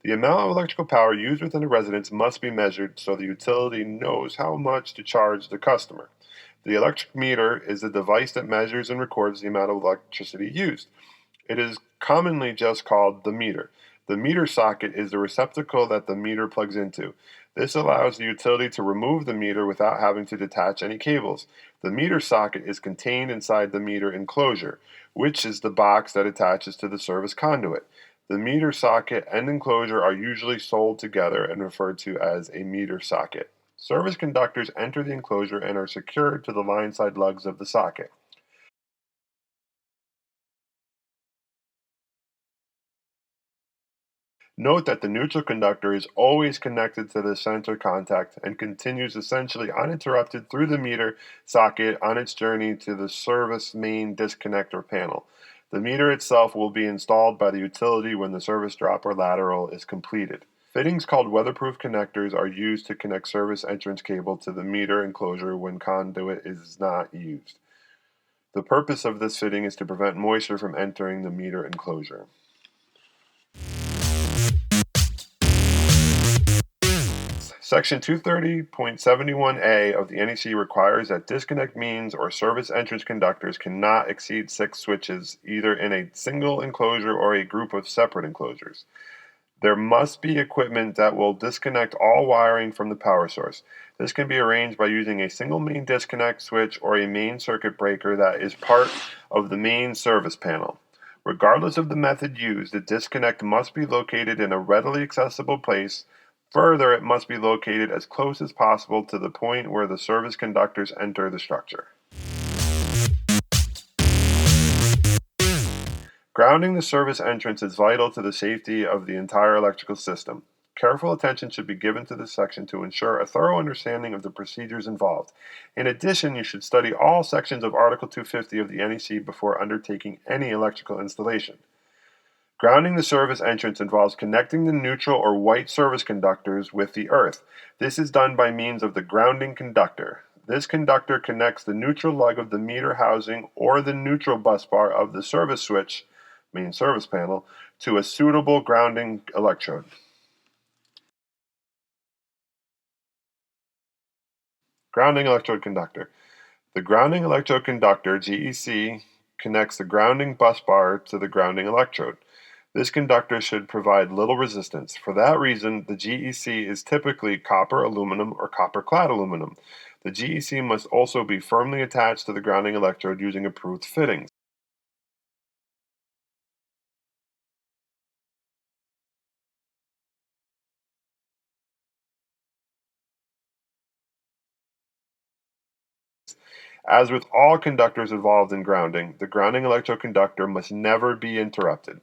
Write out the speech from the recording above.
The amount of electrical power used within a residence must be measured so the utility knows how much to charge the customer. The electric meter is a device that measures and records the amount of electricity used. It is commonly just called the meter. The meter socket is the receptacle that the meter plugs into. This allows the utility to remove the meter without having to detach any cables. The meter socket is contained inside the meter enclosure, which is the box that attaches to the service conduit. The meter socket and enclosure are usually sold together and referred to as a meter socket. Service conductors enter the enclosure and are secured to the line side lugs of the socket. Note that the neutral conductor is always connected to the center contact and continues essentially uninterrupted through the meter socket on its journey to the service main disconnector panel. The meter itself will be installed by the utility when the service drop or lateral is completed. Fittings called weatherproof connectors are used to connect service entrance cable to the meter enclosure when conduit is not used. The purpose of this fitting is to prevent moisture from entering the meter enclosure. Section 230.71A of the NEC requires that disconnect means or service entrance conductors cannot exceed 6 switches, either in a single enclosure or a group of separate enclosures. There must be equipment that will disconnect all wiring from the power source. This can be arranged by using a single main disconnect switch or a main circuit breaker that is part of the main service panel. Regardless of the method used, the disconnect must be located in a readily accessible place. Further, it must be located as close as possible to the point where the service conductors enter the structure. Grounding the service entrance is vital to the safety of the entire electrical system. Careful attention should be given to this section to ensure a thorough understanding of the procedures involved. In addition, you should study all sections of Article 250 of the NEC before undertaking any electrical installation. Grounding the service entrance involves connecting the neutral or white service conductors with the earth. This is done by means of the grounding conductor. This conductor connects the neutral lug of the meter housing or the neutral bus bar of the service switch, main service panel, to a suitable grounding electrode. Grounding electrode conductor. The grounding electrode conductor, GEC, connects the grounding bus bar to the grounding electrode. This conductor should provide little resistance. For that reason, the GEC is typically copper aluminum or copper clad aluminum. The GEC must also be firmly attached to the grounding electrode using approved fittings. As with all conductors involved in grounding, the grounding electrode conductor must never be interrupted.